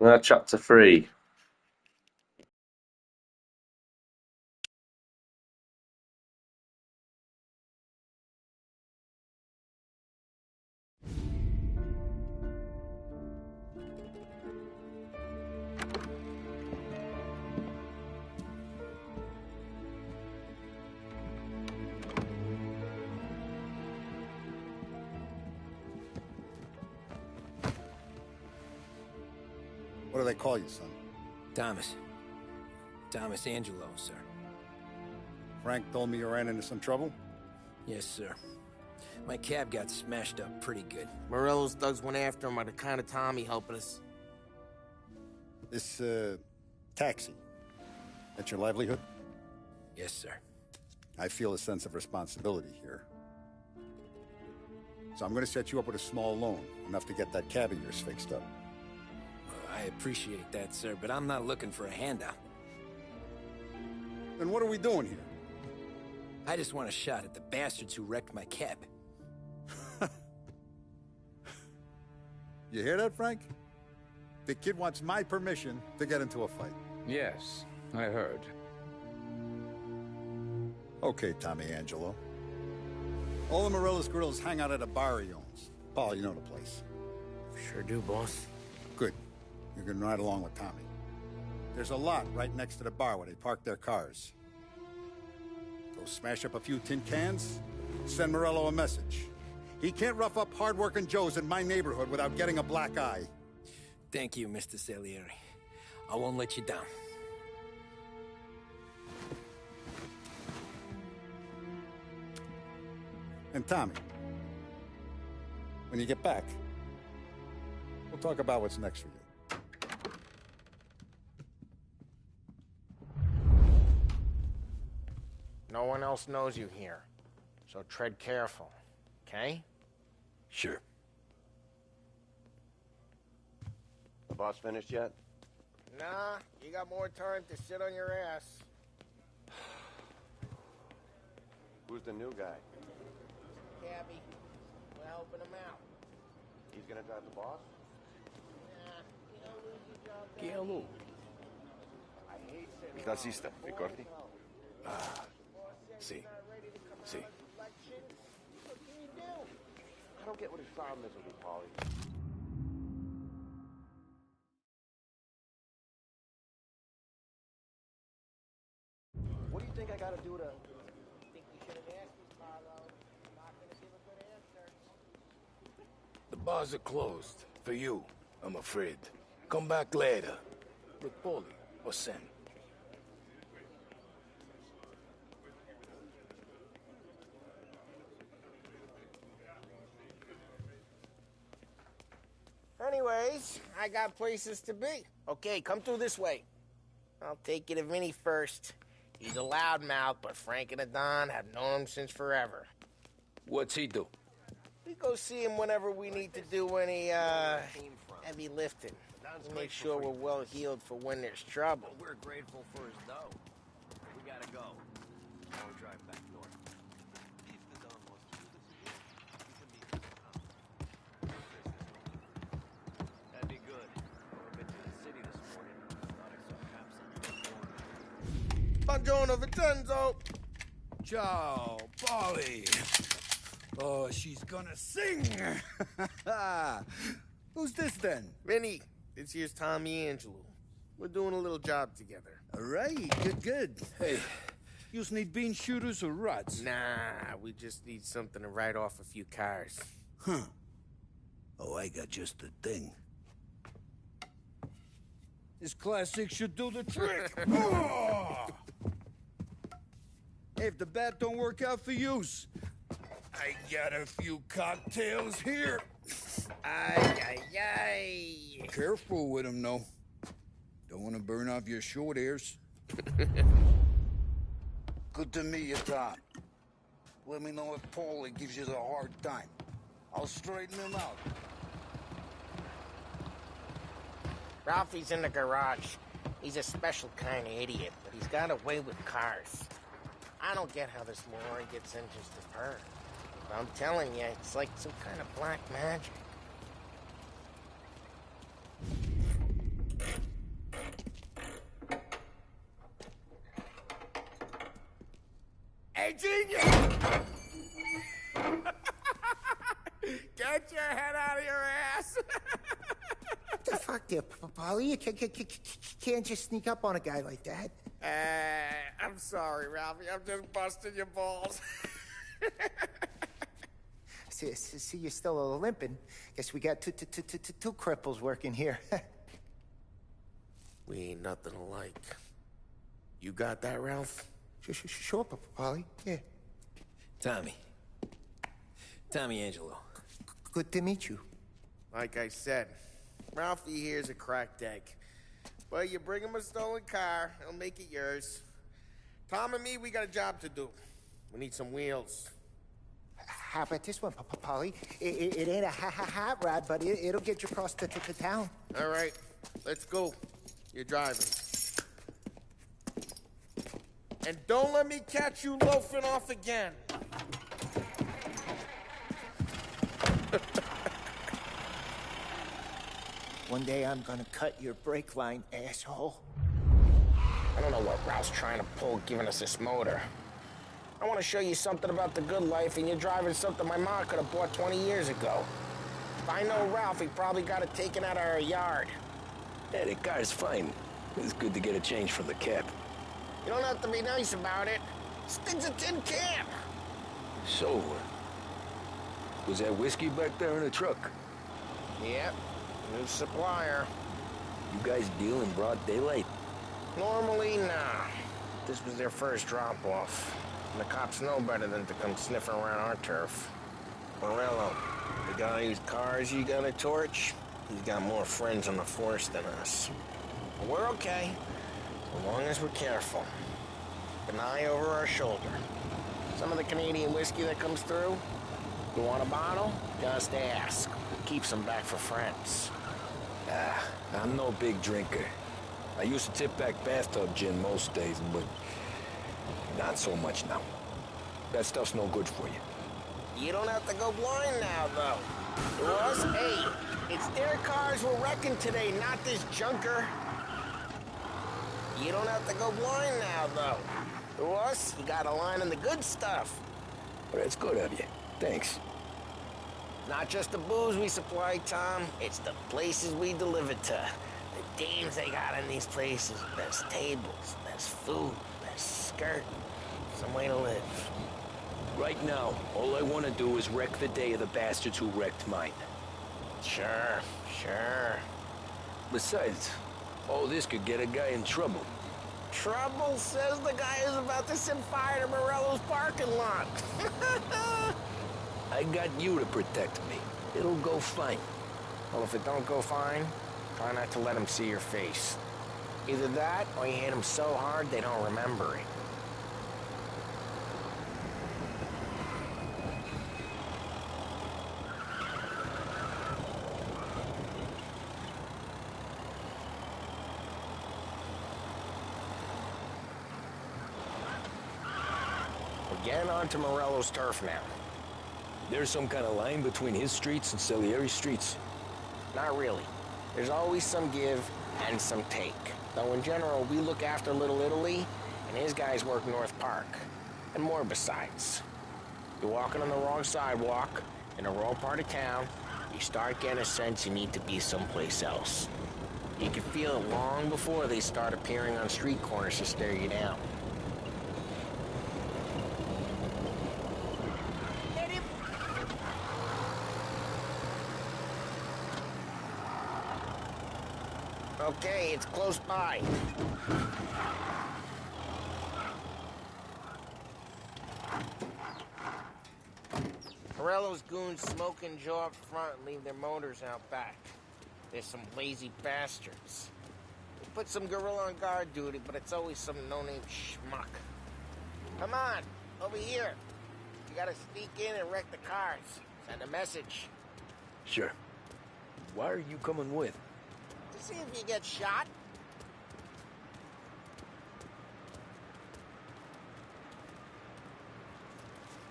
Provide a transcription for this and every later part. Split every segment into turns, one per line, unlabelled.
Chapter 3.
What do they call you, son?
Thomas. Thomas Angelo, sir.
Frank told me you ran into some trouble?
Yes, sir. My cab got smashed up pretty good.
Morello's thugs went after him on account of Tommy helping us.
This, taxi. That's your livelihood?
Yes, sir.
I feel a sense of responsibility here. So I'm gonna set you up with a small loan, enough to get that cab of yours fixed up.
I appreciate that, sir, but I'm not looking for a handout.
Then what are we doing here?
I just want a shot at the bastards who wrecked my cab.
You hear that, Frank? The kid wants my permission to get into a fight.
Yes, I heard.
Okay, Tommy Angelo. All the Morello's girls hang out at a bar he owns. Paul, you know the place.
Sure do, boss.
Good. You can ride along with Tommy. There's a lot right next to the bar where they park their cars. Go smash up a few tin cans, send Morello a message. He can't rough up hard-working Joes in my neighborhood without getting a black eye.
Thank you, Mr. Salieri. I won't let you down.
And Tommy, when you get back, we'll talk about what's next for you.
No one else knows you here, so tread careful, okay?
Sure.
The boss finished yet?
Nah, you got more time to sit on your ass.
Who's the new guy?
Cabby, we're helping him out.
He's gonna drive the boss?
Nah, you don't lose your job.
¿Qué hago?
I hate sitting Taxista, ricordi?
Sí. Sí.
What can you do?
I don't get what his problem is with you, Paulie. What do you think I gotta do to...
I think you should have asked me, Carlo. I'm not gonna give a good answer.
The bars are closed. For you, I'm afraid. Come back later. With Paulie or Sam.
Anyways, I got places to be. Okay, come through this way. I'll take you to Vinny first. He's a loudmouth, but Frank and the Don have known him since forever.
What's he do?
We go see him whenever we need to do any, heavy lifting. We make sure we're well healed for when there's trouble.
We're grateful for his dough. We gotta go. Now we drive back north. If the Don wants to do this again, we can meet. That'd be good. I've been to the city this morning. Thought I saw cops on the corner.
Buongiorno, Vincenzo!
Ciao, Polly. Oh, she's gonna sing. Who's this then?
Vinny, this here's Tommy Angelo. We're doing a little job together.
All right, good. Hey, you need bean shooters or rods?
Nah, we just need something to write off a few cars.
Huh. Oh, I got just the thing. This classic should do the trick. Oh! Hey, if the bat don't work out for yous, I got a few cocktails here.
Ay.
Careful with them, though. Don't want to burn off your short hairs. Good to meet you, Tom. Let me know if Paulie gives you the hard time. I'll straighten him out.
Ralphie's in the garage. He's a special kind of idiot, but he's got a way with cars. I don't get how this moron gets in just as her. But I'm telling you, it's like some kind of black magic. genius! Get your head out of your ass!
What the fuck there, Paulie? You can't just sneak up on a guy like that.
I'm sorry, Ralphie. I'm just busting your balls.
See, you're still limping. Guess we got two cripples working here.
We ain't nothing alike. You got that, Ralph?
Sure, Paulie. Yeah.
Tommy Angelo.
Good to meet you.
Like I said, Ralphie here's a cracked egg. But you bring him a stolen car, he'll make it yours. Tom and me, we got a job to do. We need some wheels.
How about this one, Paulie? It ain't a hot rod, but it'll get you across to town.
All right, let's go. You're driving. And don't let me catch you loafing off again.
One day I'm gonna cut your brake line, asshole.
I don't know what Ralph's trying to pull giving us this motor. I want to show you something about the good life, and you're driving something my mom could have bought 20 years ago. If I know Ralph, he probably got it taken out of our yard.
Yeah, the car's fine. It's good to get a change from the cab.
You don't have to be nice about it. This thing's a tin can.
So, was that whiskey back there in the truck?
Yep, new supplier.
You guys deal in broad daylight?
Normally, nah. This was their first drop-off. And the cops know better than to come sniffing around our turf. Morello, the guy whose cars you got a torch, he's got more friends on the force than us. But we're okay, as long as we're careful. An eye over our shoulder. Some of the Canadian whiskey that comes through, you want a bottle? Just ask. Keeps them back for friends.
I'm no big drinker. I used to tip back bathtub gin most days, but not so much now. That stuff's no good for you.
You don't have to go blind now, though. To us, hey, it's their cars we're wrecking today, not this junker. You don't have to go blind now, though. To us, you got a line on the good stuff.
But that's good of you. Thanks.
Not just the booze we supply, Tom. It's the places we deliver to. The dames they got in these places. There's tables, there's food, there's skirt. Some way to live.
Right now, all I want to do is wreck the day of the bastards who wrecked mine.
Sure.
Besides, all this could get a guy in trouble.
Trouble, says the guy who's about to set fire to Morello's parking lot.
I got you to protect me. It'll go fine.
Well, if it don't go fine, try not to let them see your face. Either that, or you hit them so hard they don't remember it. We're getting onto Morello's turf now.
There's some kind of line between his streets and Salieri's streets.
Not really. There's always some give and some take. Though in general, we look after Little Italy, and his guys work North Park. And more besides. You're walking on the wrong sidewalk, in the wrong part of town, you start getting a sense you need to be someplace else. You can feel it long before they start appearing on street corners to stare you down. Okay, it's close by. Morello's goons smoke and jaw up front and leave their motors out back. They're some lazy bastards. We put some gorilla on guard duty, but it's always some no-name schmuck. Come on, over here. You gotta sneak in and wreck the cars. Send a message.
Sure. Why are you coming with?
To see if you get shot.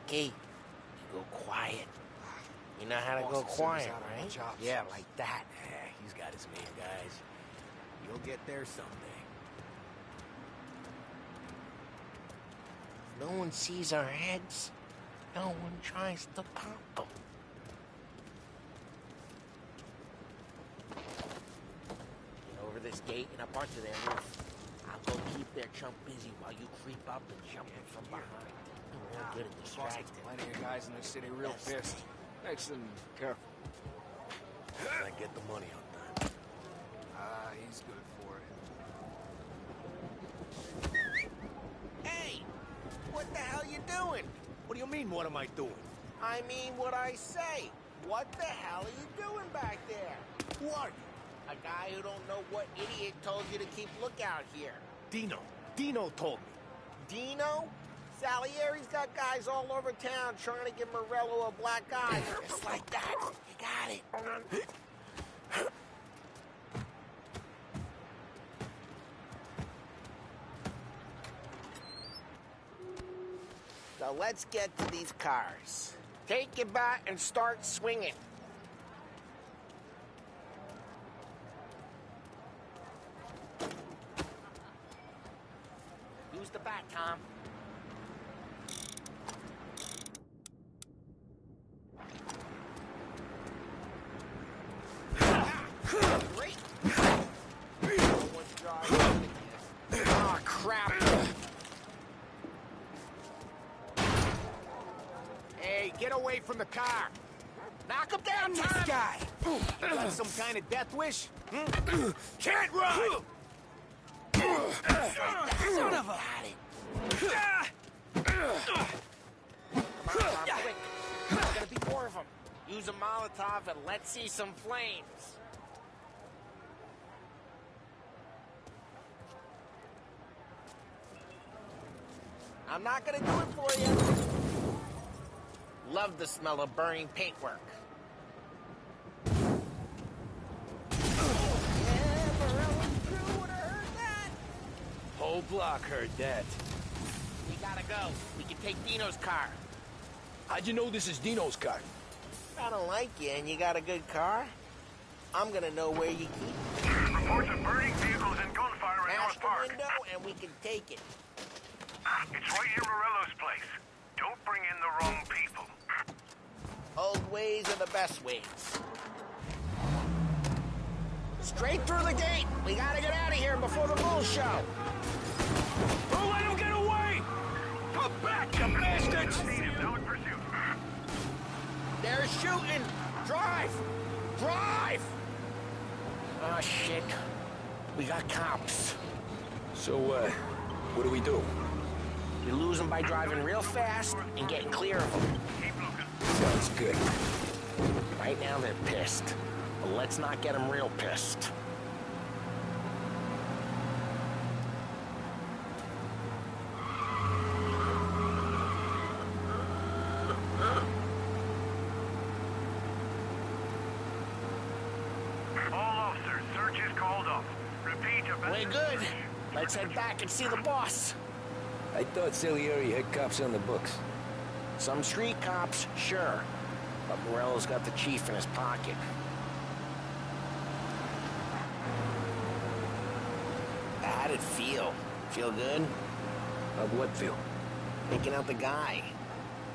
Okay, you go quiet. You know how to go quiet, right? Yeah, like that.
Yeah, he's got his man, guys. You'll get there someday.
No one sees our heads. No one tries to pop them. Get over this gate and up onto their roof. I'll go keep their chump busy while you creep up and jump in from behind. We're real good at distracting.
Plenty of guys in this city real pissed. Makes them careful.
I get the money on time.
He's good for it.
Hey! What the hell you doing?
What do you mean, what am I doing?
I mean what I say. What the hell are you doing back there?
Who are you?
A guy who don't know what idiot told you to keep lookout here.
Dino. Dino told me.
Dino? Salieri's got guys all over town trying to give Morello a black eye. Just like that. You got it. So let's get to these cars. Take your bat and start swinging. Use the bat, Tom. Great. Oh, crap.
Hey, get away from the car.
Knock him down,
This
Tom.
guy. You got some kind of death wish? Can't run! Son of a...
Come on, Tom, quick. There's gonna be more of them. Use a Molotov and let's see some flames. I'm not gonna do it for you. Love the smell of burning paintwork.
Whole block heard that.
We gotta go. We can take Dino's car.
How'd you know this is Dino's car?
I don't like you and you got a good car. I'm gonna know where you keep it.
Reports of burning vehicles and gunfire in
Smash
North
the
Park.
window and we can take it.
It's right near Morello's place. Don't bring in the wrong people.
Old ways are the best ways. Straight through the gate. We gotta get out of here before the bulls show.
Don't let him get away! Come back, you bastards!
Now in pursuit.
They're shooting. Drive! Drive! Oh, shit. We got cops.
So, what do we do?
We lose them by driving real fast and getting clear of them.
Keep looking.
Sounds good.
Right now they're pissed. But let's not get them real pissed.
All officers, search is called off. Repeat,
We're good. Let's head back and see the boss.
I thought Salieri had cops on the books.
Some street cops, sure. But Morello's got the chief in his pocket. How'd it feel? Feel good?
How'd what feel?
Picking out the guy.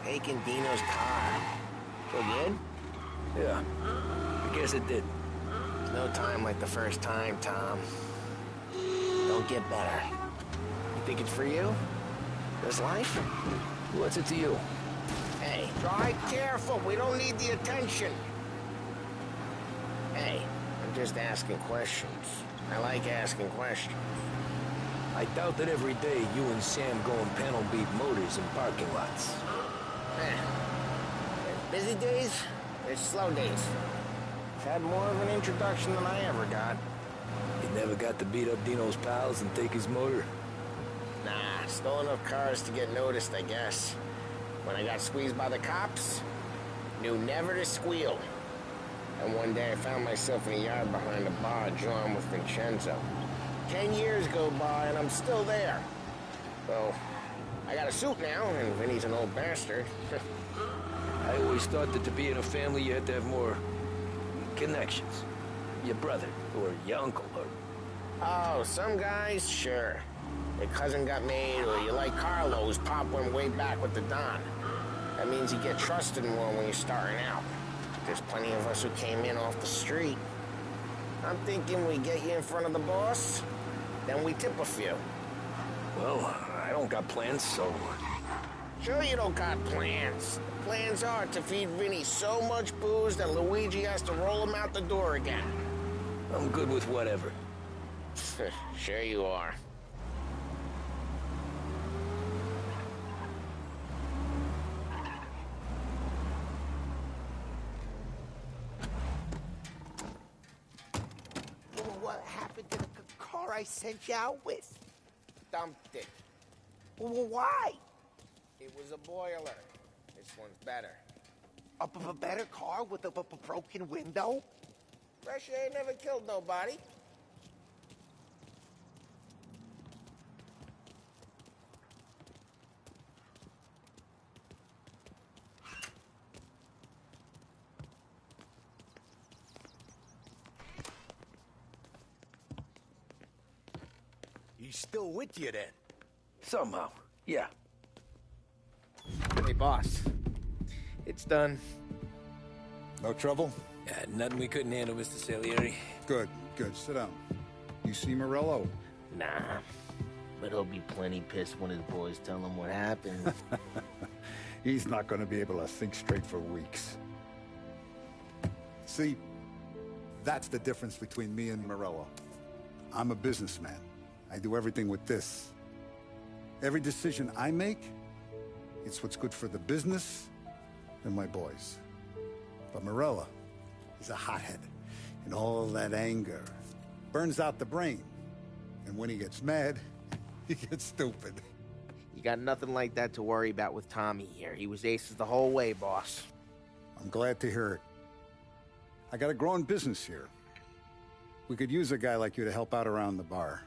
Taking Dino's car. Feel good?
Yeah, I guess it did.
There's no time like the first time, Tom. Don't get better. You think it's for you? This life?
What's it to you?
Hey, drive careful. We don't need the attention. Hey, I'm just asking questions. I like asking questions.
I doubt that every day you and Sam go and panel beat motors in parking lots.
There's busy days, there's slow days. I've had more of an introduction than I ever got.
You never got to beat up Dino's pals and take his motor?
Nah, stole enough cars to get noticed, I guess. When I got squeezed by the cops, knew never to squeal. And one day I found myself in a yard behind a bar drawn with Vincenzo. 10 years go by and I'm still there. So, I got a suit now, and Vinny's an old bastard.
I always thought that to be in a family you had to have more connections. Your brother, or your uncle, or...
Oh, some guys, sure. Your cousin got made, or you like Carlos, Pop went way back with the Don. That means you get trusted more when you're starting out. There's plenty of us who came in off the street. I'm thinking we get you in front of the boss, then we tip a few.
Well, I don't got plans, so...
Sure you don't got plans. The plans are to feed Vinny so much booze that Luigi has to roll him out the door again.
I'm good with whatever.
Sure you are.
What happened to the car I sent you out with?
Dumped it.
Well, why?
It was a boiler. This one's better.
A better car with a broken window?
Fresh air never killed nobody.
He's still with you then?
Somehow, yeah.
Hey, boss. It's done.
No trouble?
Nothing we couldn't handle, Mr. Salieri.
Good, good. Sit down. You see Morello?
Nah. But he'll be plenty pissed when his boys tell him what happened.
He's not going to be able to think straight for weeks. See, that's the difference between me and Morello. I'm a businessman. I do everything with this. Every decision I make, it's what's good for the business and my boys. But Morello is a hothead, and all that anger burns out the brain. And when he gets mad, he gets stupid.
You got nothing like that to worry about with Tommy here. He was aces the whole way, boss.
I'm glad to hear it. I got a growing business here. We could use a guy like you to help out around the bar.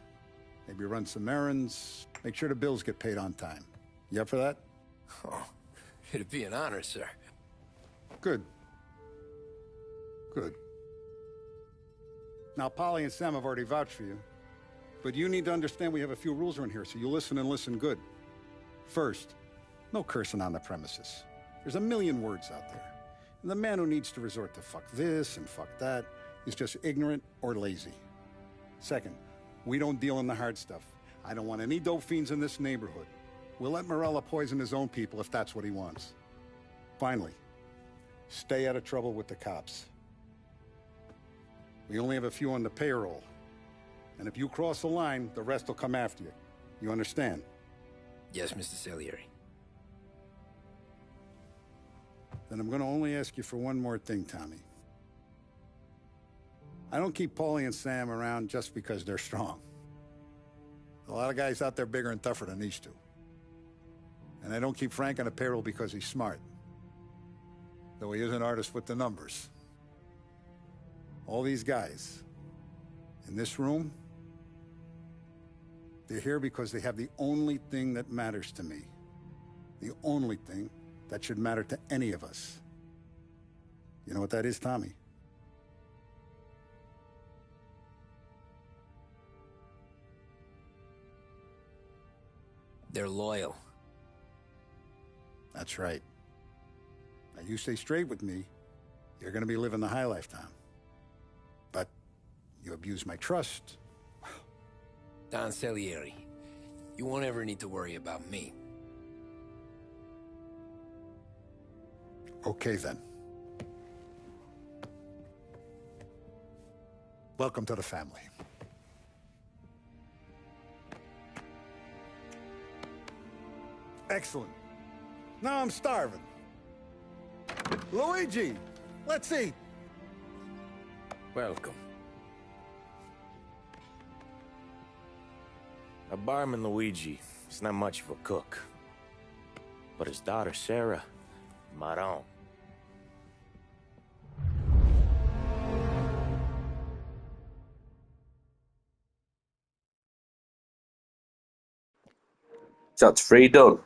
Maybe run some errands, make sure the bills get paid on time. You up for that?
Oh, it'd be an honor, sir.
Good. Good. Now, Polly and Sam have already vouched for you. But you need to understand we have a few rules around here, so you listen and listen good. First, no cursing on the premises. There's a million words out there. And the man who needs to resort to fuck this and fuck that is just ignorant or lazy. Second, we don't deal in the hard stuff. I don't want any dope fiends in this neighborhood. We'll let Morello poison his own people if that's what he wants. Finally, stay out of trouble with the cops. We only have a few on the payroll. And if you cross the line, the rest will come after you. You understand?
Yes, Mr. Salieri.
Then I'm going to only ask you for one more thing, Tommy. I don't keep Paulie and Sam around just because they're strong. A lot of guys out there bigger and tougher than these two. And I don't keep Frank on the payroll because he's smart. Though he is an artist with the numbers. All these guys in this room, they're here because they have the only thing that matters to me. The only thing that should matter to any of us. You know what that is, Tommy?
They're loyal.
That's right. Now, you stay straight with me, you're gonna be living the high life, Tom. But you abuse my trust.
Don Salieri, you won't ever need to worry about me.
Okay, then. Welcome to the family. Excellent. Now I'm starving. Luigi, let's eat.
Welcome.
A barman Luigi is not much of a cook. But his daughter Sarah, Maron.
That's 3 done.